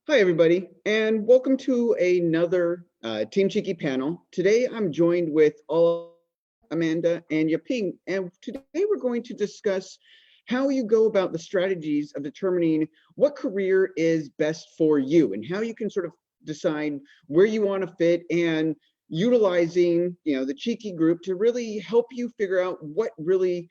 Hi, everybody, and welcome to another Team Cheeky panel. Today, I'm joined with Amanda and Yaping, and today we're going to discuss how you go about the strategies of determining what career is best for you and how you can sort of decide where you want to fit and utilizing, the Cheeky group to really help you figure out what really,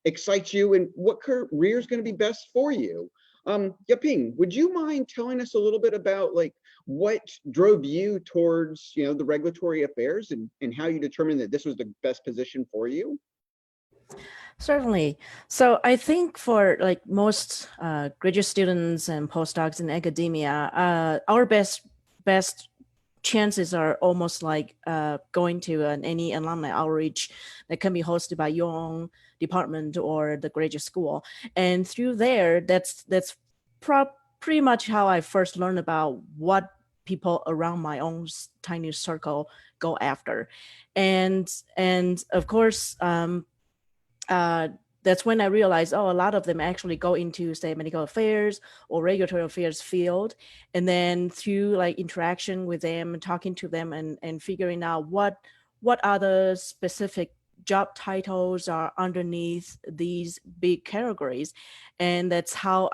excites you and what career is going to be best for you. Yaping, would you mind telling us a little bit about like what drove you towards, the regulatory affairs and how you determined that this was the best position for you? Certainly. So I think for like most graduate students and postdocs in academia, our best chances are almost like going to any alumni outreach that can be hosted by your own department or the graduate school, and through there, that's pretty much how I first learned about what people around my own tiny circle go after, and of course. Uh, that's when I realized, a lot of them actually go into, say, medical affairs or regulatory affairs field. And then through like interaction with them, talking to them and figuring out what other specific job titles are underneath these big categories. And that's how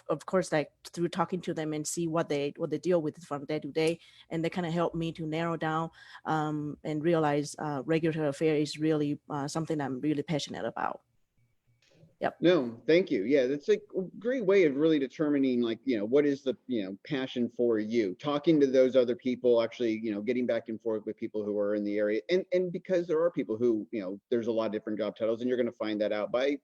of course, like through talking to them and see what they deal with from day to day, and they kind of help me to narrow down and realize regulatory affairs is really something I'm really passionate about. Yep. No, thank you. Yeah, that's like a great way of really determining like, what is the, passion for you. Talking to those other people, actually, getting back and forth with people who are in the area. And because there are people who, there's a lot of different job titles and you're going to find that out by,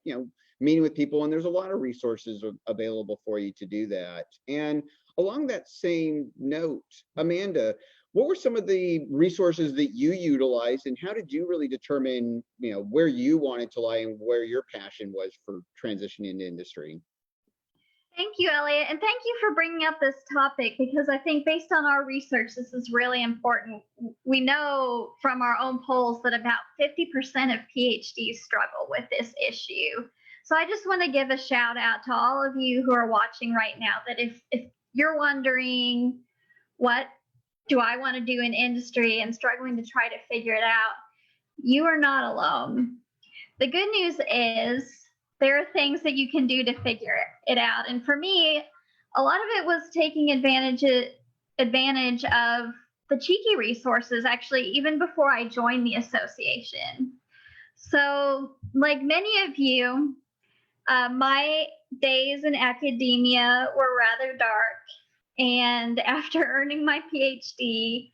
meeting with people, and there's a lot of resources available for you to do that. And along that same note, Amanda, what were some of the resources that you utilized, and how did you really determine, where you wanted to lie and where your passion was for transitioning into industry? Thank you, Elliot, and thank you for bringing up this topic because I think based on our research, this is really important. We know from our own polls that about 50% of PhDs struggle with this issue. So I just want to give a shout out to all of you who are watching right now that if you're wondering what do I want to do in industry and struggling to try to figure it out, you are not alone. The good news is there are things that you can do to figure it out. And for me, a lot of it was taking advantage of the Cheeky resources, actually, even before I joined the association. So, like many of you, my days in academia were rather dark. And after earning my PhD,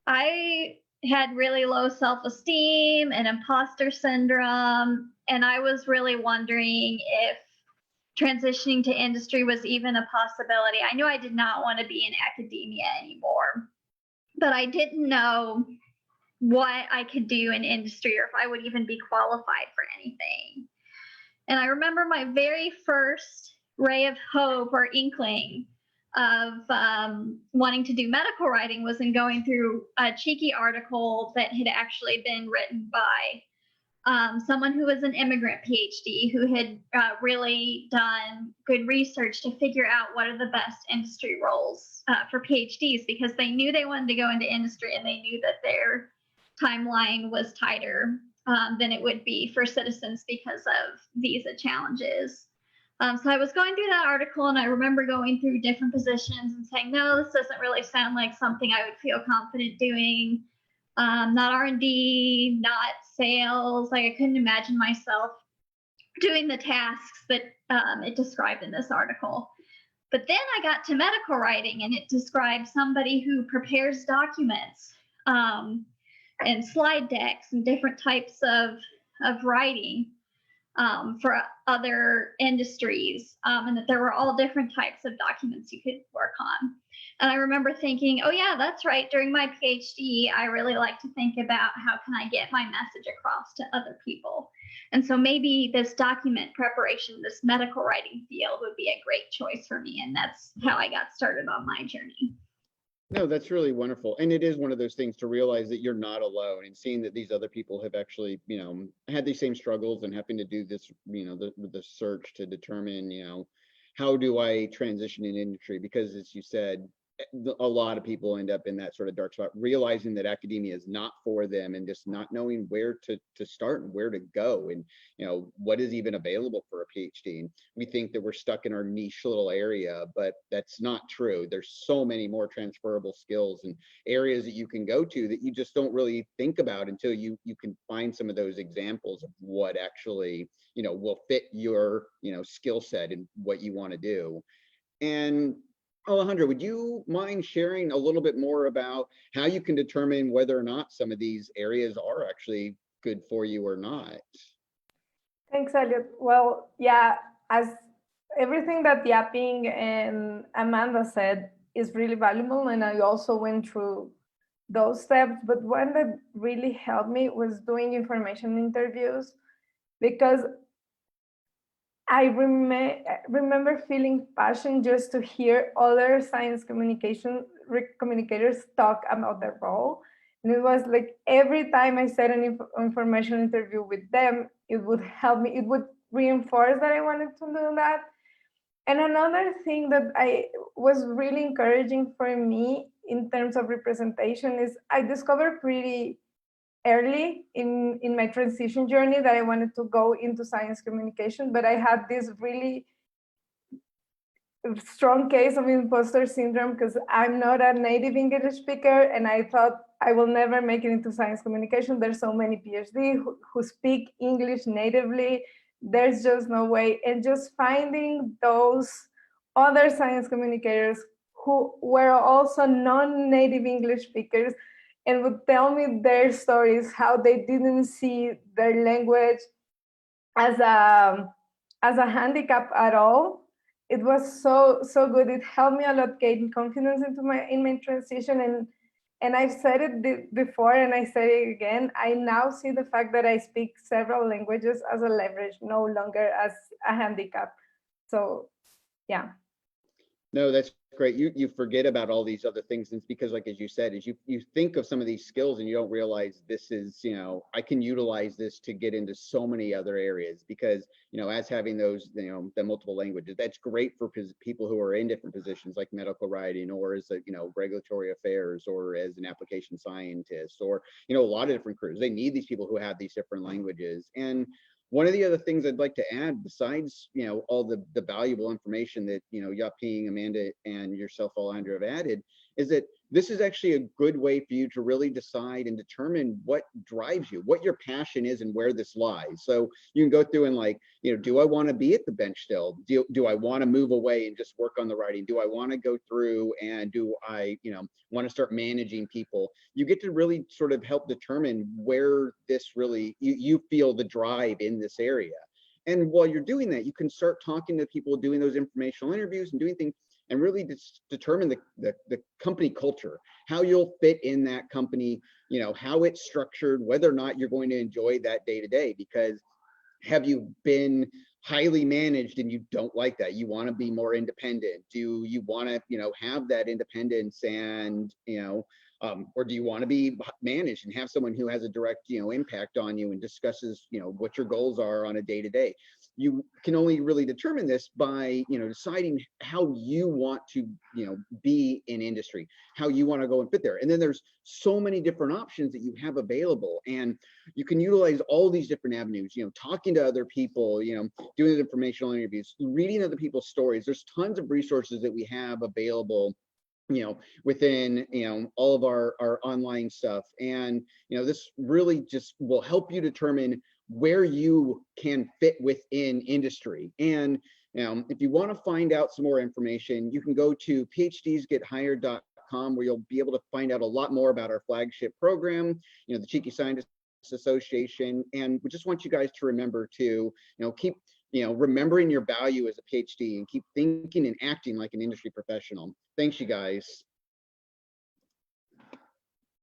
I had really low self esteem and imposter syndrome. And I was really wondering if transitioning to industry was even a possibility. I knew I did not want to be in academia anymore, but I didn't know what I could do in industry or if I would even be qualified for anything. And I remember my very first ray of hope or inkling of wanting to do medical writing was in going through a Cheeky article that had actually been written by someone who was an immigrant PhD who had really done good research to figure out what are the best industry roles for PhDs, because they knew they wanted to go into industry and they knew that their timeline was tighter than it would be for citizens because of visa challenges. So I was going through that article and I remember going through different positions and saying, no, this doesn't really sound like something I would feel confident doing. Not R&D, not sales. Like I couldn't imagine myself doing the tasks that it described in this article. But then I got to medical writing and it described somebody who prepares documents and slide decks and different types of writing for other industries, and that there were all different types of documents you could work on. And I remember thinking, oh yeah, that's right. During my PhD, I really like to think about how can I get my message across to other people. And so maybe this document preparation, this medical writing field would be a great choice for me. And that's how I got started on my journey. No, that's really wonderful. And it is one of those things to realize that you're not alone, and seeing that these other people have actually, had these same struggles and having to do this, the search to determine, how do I transition in industry? Because as you said, a lot of people end up in that sort of dark spot, realizing that academia is not for them and just not knowing where to start and where to go, and what is even available for a PhD. And we think that we're stuck in our niche little area, but that's not true. There's so many more transferable skills and areas that you can go to that you just don't really think about until you can find some of those examples of what actually will fit your skill set and what you want to do. And Alejandro, would you mind sharing a little bit more about how you can determine whether or not some of these areas are actually good for you or not? Thanks, Elliot. Well, yeah, as everything that Yaping and Amanda said is really valuable, and I also went through those steps, but one that really helped me was doing information interviews, because I remember feeling passion just to hear other science communicators talk about their role. And it was like every time I said an information interview with them, it would help me, it would reinforce that I wanted to do that. And another thing that I was really encouraging for me in terms of representation is I discovered pretty early in my transition journey that I wanted to go into science communication, but I had this really strong case of imposter syndrome because I'm not a native English speaker, and I thought I will never make it into science communication. There's so many PhD who speak English natively. There's just no way. And just finding those other science communicators who were also non-native English speakers and would tell me their stories, how they didn't see their language as a handicap at all. It was so good. It helped me a lot gain confidence in my transition. And I've said it before, and I say it again. I now see the fact that I speak several languages as a leverage, no longer as a handicap. So, yeah. No, that's great. You forget about all these other things, and it's because, like as you said, is you think of some of these skills and you don't realize this is, I can utilize this to get into so many other areas, because as having those the multiple languages, that's great for people who are in different positions like medical writing, or as a regulatory affairs, or as an application scientist, or a lot of different careers. They need these people who have these different languages. And one of the other things I'd like to add, besides all the valuable information that Yaping, Amanda, and yourself, Alejandro, have added, is that this is actually a good way for you to really decide and determine what drives you, what your passion is, and where this lies. So you can go through and do I want to be at the bench still? Do I want to move away and just work on the writing? Do I want to go through and do I want to start managing people? You get to really sort of help determine where this really you feel the drive in this area. And while you're doing that, you can start talking to people, doing those informational interviews and doing things, and really determine the company culture, how you'll fit in that company, how it's structured, whether or not you're going to enjoy that day to day. Because have you been highly managed and you don't like that? You want to be more independent? Do you want to have that independence, and or do you want to be managed and have someone who has a direct impact on you and discusses what your goals are on a day to day? You can only really determine this by deciding how you want to be in industry, how you want to go and fit there. And then there's so many different options that you have available, and you can utilize all these different avenues, talking to other people, doing informational interviews, reading other people's stories. There's tons of resources that we have available within all of our online stuff. And this really just will help you determine where you can fit within industry. And if you want to find out some more information, you can go to phdsgethired.com, where you'll be able to find out a lot more about our flagship program, the Cheeky Scientists Association. And we just want you guys to remember to keep remembering your value as a PhD, and keep thinking and acting like an industry professional. Thanks, you guys.